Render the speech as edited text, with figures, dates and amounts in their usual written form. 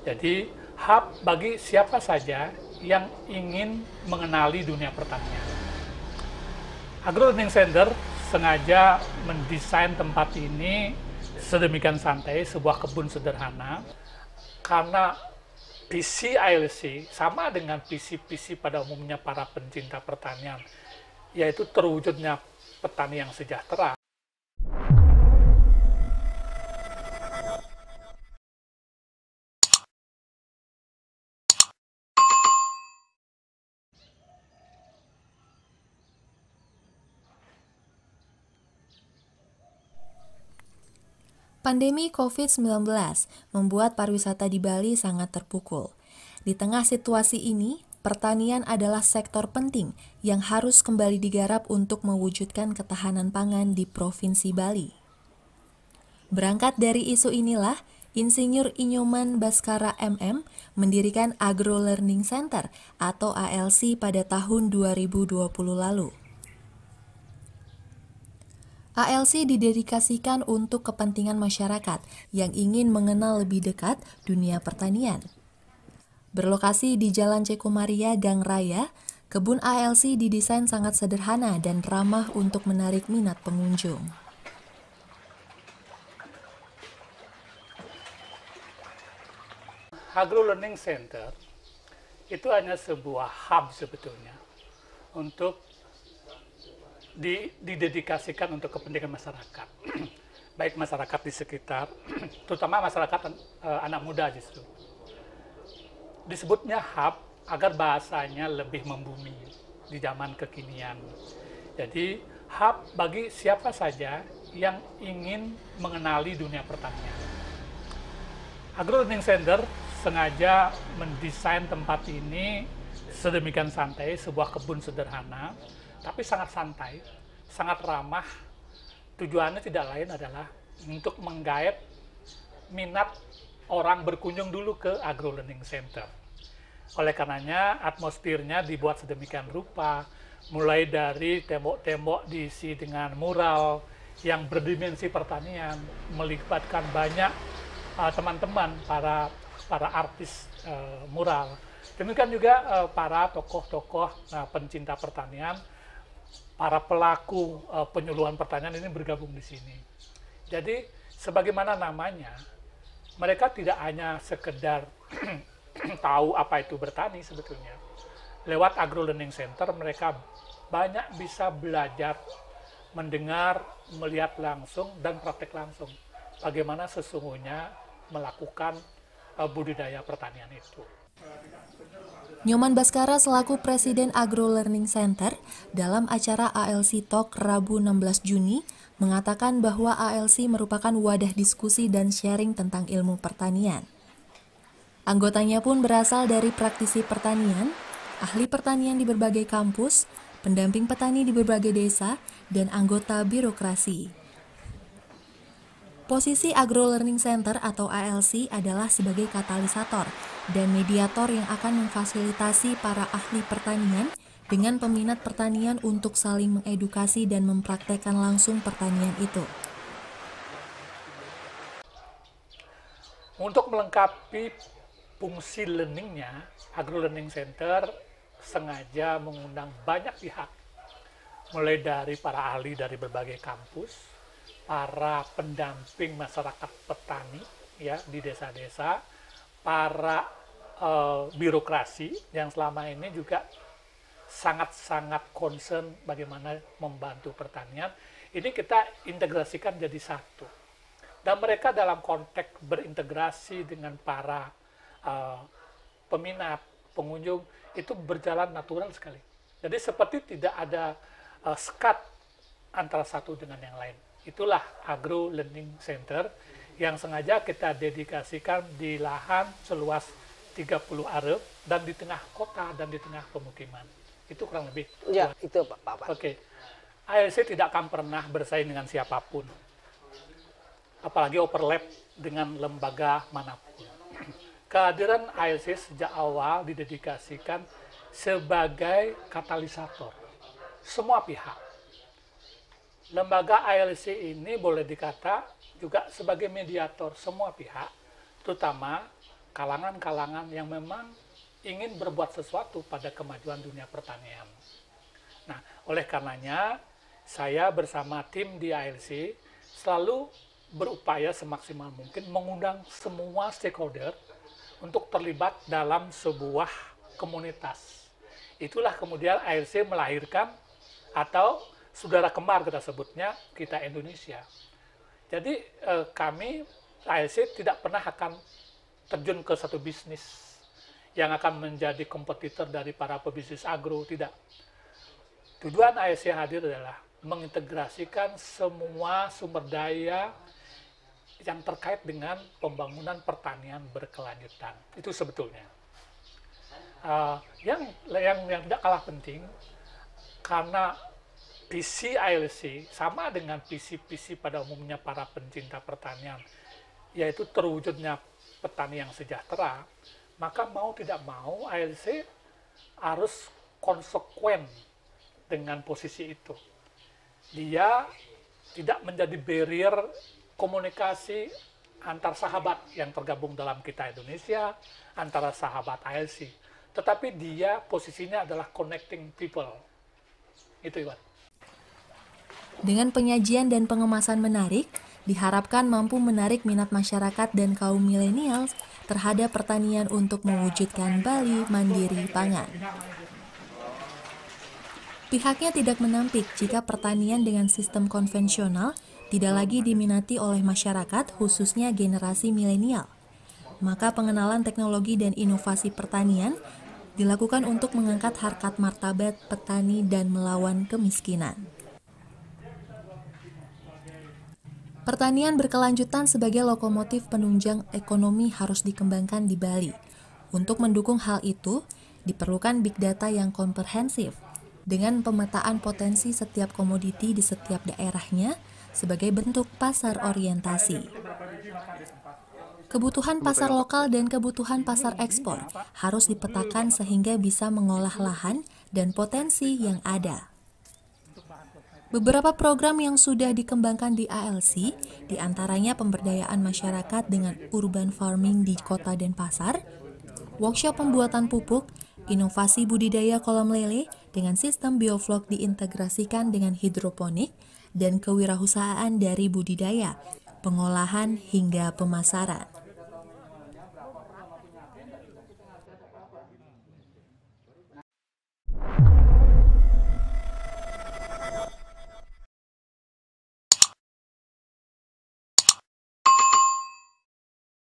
Jadi hub bagi siapa saja yang ingin mengenali dunia pertanian. Agro Learning Center sengaja mendesain tempat ini sedemikian santai, sebuah kebun sederhana, karena visi ILC sama dengan visi-visi pada umumnya para pencinta pertanian, yaitu terwujudnya petani yang sejahtera. Pandemi COVID-19 membuat pariwisata di Bali sangat terpukul. Di tengah situasi ini, pertanian adalah sektor penting yang harus kembali digarap untuk mewujudkan ketahanan pangan di Provinsi Bali. Berangkat dari isu inilah, Insinyur Inyoman Baskara MM mendirikan Agro Learning Center atau ALC pada tahun 2020 lalu. ALC didedikasikan untuk kepentingan masyarakat yang ingin mengenal lebih dekat dunia pertanian. Berlokasi di Jalan Cekomaria, Gang Raya, kebun ALC didesain sangat sederhana dan ramah untuk menarik minat pengunjung. Agro Learning Center itu hanya sebuah hub sebetulnya untuk didedikasikan untuk kepentingan masyarakat, baik masyarakat di sekitar, terutama masyarakat anak muda justru. Disebutnya hub agar bahasanya lebih membumi di zaman kekinian. Jadi hub bagi siapa saja yang ingin mengenali dunia pertanian. Agro Learning Center sengaja mendesain tempat ini sedemikian santai, sebuah kebun sederhana, tapi sangat santai, sangat ramah. Tujuannya tidak lain adalah untuk menggait minat orang berkunjung dulu ke Agro Learning Center. Oleh karenanya, atmosfernya dibuat sedemikian rupa, mulai dari tembok-tembok diisi dengan mural yang berdimensi pertanian, melibatkan banyak teman-teman, para artis mural. Demikian juga para tokoh-tokoh pencinta pertanian, para pelaku penyuluhan pertanian ini bergabung di sini. Jadi, sebagaimana namanya, mereka tidak hanya sekedar tahu apa itu bertani sebetulnya. Lewat Agro Learning Center, mereka banyak bisa belajar, mendengar, melihat langsung, dan praktek langsung. Bagaimana sesungguhnya melakukan budidaya pertanian itu. Nyoman Baskara selaku Presiden Agro Learning Center dalam acara ALC Talk Rabu 16 Juni mengatakan bahwa ALC merupakan wadah diskusi dan sharing tentang ilmu pertanian. Anggotanya pun berasal dari praktisi pertanian, ahli pertanian di berbagai kampus, pendamping petani di berbagai desa, dan anggota birokrasi. Posisi Agro Learning Center atau ALC adalah sebagai katalisator dan mediator yang akan memfasilitasi para ahli pertanian dengan peminat pertanian untuk saling mengedukasi dan mempraktekkan langsung pertanian itu. Untuk melengkapi fungsi learningnya, Agro Learning Center sengaja mengundang banyak pihak, mulai dari para ahli dari berbagai kampus, para pendamping masyarakat petani ya di desa-desa, para birokrasi yang selama ini juga sangat-sangat concern bagaimana membantu pertanian. Ini kita integrasikan jadi satu. Dan mereka dalam konteks berintegrasi dengan para peminat, pengunjung, itu berjalan natural sekali. Jadi seperti tidak ada sekat antara satu dengan yang lain. Itulah Agro Learning Center yang sengaja kita dedikasikan di lahan seluas 30 are dan di tengah kota dan di tengah pemukiman. Itu kurang lebih. Ya, itu Pak. Oke. ALC tidak akan pernah bersaing dengan siapapun. Apalagi overlap dengan lembaga manapun. Kehadiran ALC sejak awal didedikasikan sebagai katalisator semua pihak. Lembaga ALC ini boleh dikata juga sebagai mediator semua pihak, terutama kalangan-kalangan yang memang ingin berbuat sesuatu pada kemajuan dunia pertanian. Nah, oleh karenanya, saya bersama tim di ALC selalu berupaya semaksimal mungkin mengundang semua stakeholder untuk terlibat dalam sebuah komunitas. Itulah kemudian ALC melahirkan, atau saudara kembar kita sebutnya, Kita Indonesia. Jadi kami ALC tidak pernah akan terjun ke satu bisnis yang akan menjadi kompetitor dari para pebisnis agro, tidak. Tujuan ALC hadir adalah mengintegrasikan semua sumber daya yang terkait dengan pembangunan pertanian berkelanjutan. Itu sebetulnya. Yang tidak kalah penting, karena visi ALC sama dengan visi-visi pada umumnya para pencinta pertanian, yaitu terwujudnya petani yang sejahtera, maka mau tidak mau ALC harus konsekuen dengan posisi itu. Dia tidak menjadi barrier komunikasi antar sahabat yang tergabung dalam Kita Indonesia, antara sahabat ALC. Tetapi dia posisinya adalah connecting people. Itu, Iwan. Dengan penyajian dan pengemasan menarik, diharapkan mampu menarik minat masyarakat dan kaum milenial terhadap pertanian untuk mewujudkan Bali mandiri pangan. Pihaknya tidak menampik jika pertanian dengan sistem konvensional tidak lagi diminati oleh masyarakat, khususnya generasi milenial. Maka pengenalan teknologi dan inovasi pertanian dilakukan untuk mengangkat harkat martabat petani dan melawan kemiskinan. Pertanian berkelanjutan sebagai lokomotif penunjang ekonomi harus dikembangkan di Bali. Untuk mendukung hal itu, diperlukan big data yang komprehensif dengan pemetaan potensi setiap komoditi di setiap daerahnya sebagai bentuk pasar orientasi. Kebutuhan pasar lokal dan kebutuhan pasar ekspor harus dipetakan sehingga bisa mengolah lahan dan potensi yang ada. Beberapa program yang sudah dikembangkan di ALC, diantaranya pemberdayaan masyarakat dengan urban farming di kota Denpasar, workshop pembuatan pupuk, inovasi budidaya kolam lele dengan sistem bioflok diintegrasikan dengan hidroponik, dan kewirausahaan dari budidaya, pengolahan hingga pemasaran.